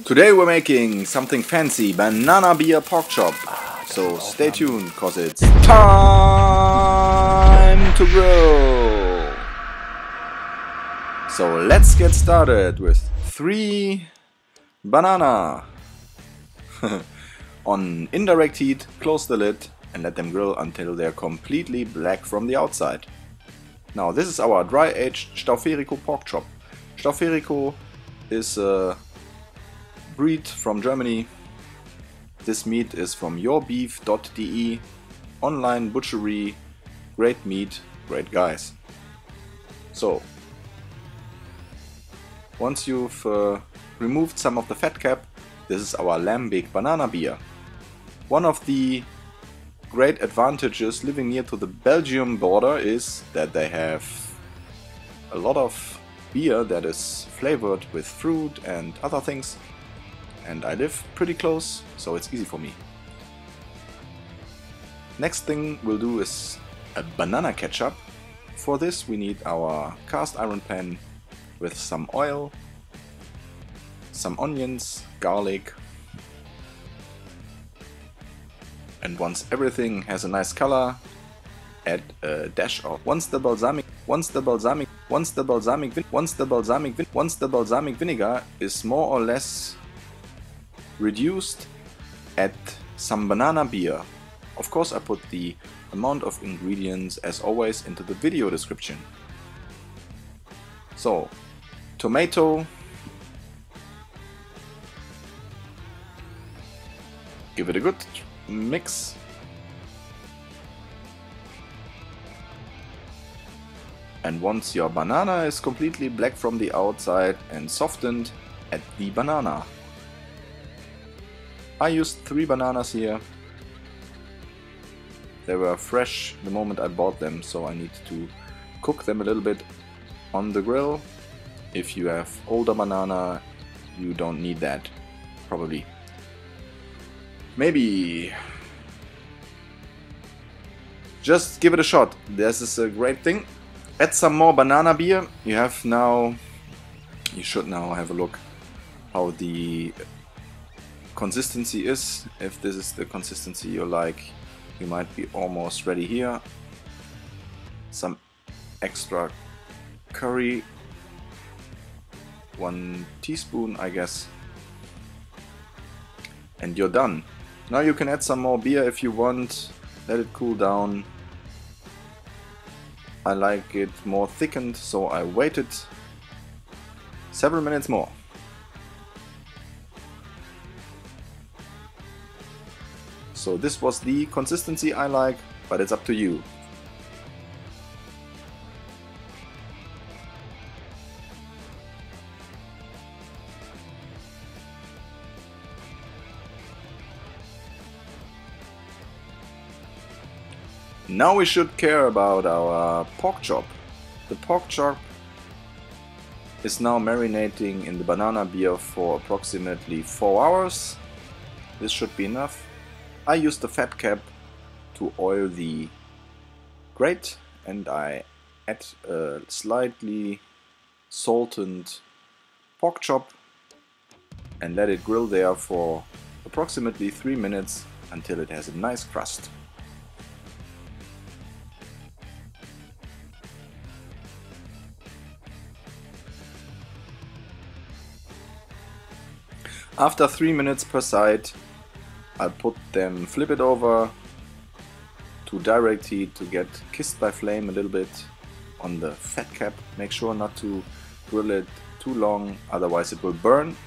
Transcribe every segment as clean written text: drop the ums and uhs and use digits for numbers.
Today we're making something fancy, Bananabeer pork chop. So stay tuned, cause it's time to grill. So let's get started with 3 banana. On indirect heat, close the lid and let them grill until they're completely black from the outside. Now this is our dry aged Stauferico pork chop. Stauferico is a breed from Germany. This meat is from yourbeef.de, online butchery, great meat, great guys. So once you've removed some of the fat cap, this is our lambic banana beer. One of the great advantages living near to the Belgium border is that they have a lot of beer that is flavored with fruit and other things, and I live pretty close, so it's easy for me. Next thing we'll do is a banana ketchup. For this we need our cast iron pan with some oil, some onions, garlic, and once everything has a nice color, add a dash of once the balsamic vinegar is more or less reduced, add some banana beer. Of course I put the amount of ingredients as always into the video description. So tomato, give it a good mix. And once your banana is completely black from the outside and softened, add the banana. I used 3 bananas here. They were fresh the moment I bought them, so I need to cook them a little bit on the grill. If you have older banana, you don't need that, probably. Maybe just give it a shot. This is a great thing. Add some more banana beer. You should now have a look how the consistency is. If this is the consistency you like, you might be almost ready here. Some extra curry, 1 teaspoon I guess, and you're done. Now you can add some more beer if you want, let it cool down. I like it more thickened, so I waited several minutes more. So this was the consistency I like, but it's up to you. Now we should care about our pork chop. The pork chop is now marinating in the banana beer for approximately 4 hours. This should be enough. I used the fat cap to oil the grate, and I add a slightly salted pork chop and let it grill there for approximately 3 minutes until it has a nice crust. After 3 minutes per side, I'll flip it over to direct heat to get kissed by flame a little bit on the fat cap. Make sure not to grill it too long, otherwise it will burn.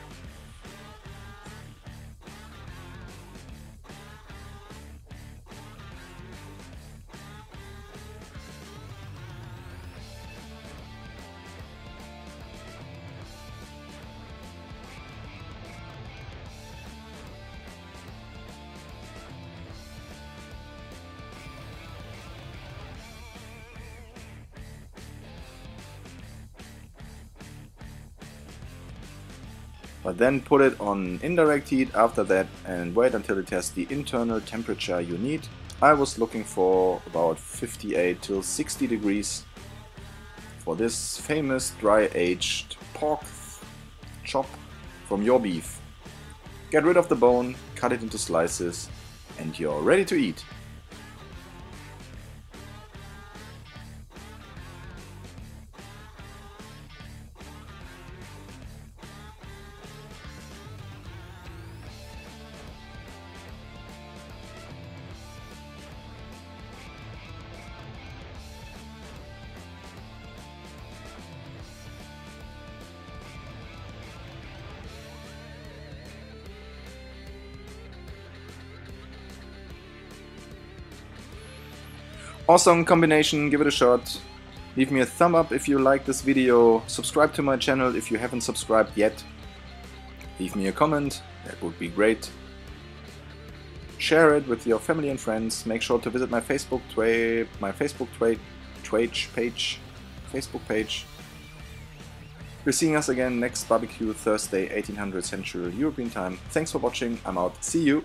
But then put it on indirect heat after that and wait until it has the internal temperature you need. I was looking for about 58 till 60 degrees for this famous dry aged pork chop from your beef. Get rid of the bone, cut it into slices, and you're ready to eat. Awesome combination, give it a shot. Leave me a thumb up if you like this video. Subscribe to my channel if you haven't subscribed yet. Leave me a comment, that would be great. Share it with your family and friends. Make sure to visit my Facebook page. We're seeing us again next barbecue Thursday, 1800 Central European Time. Thanks for watching, I'm out. See you!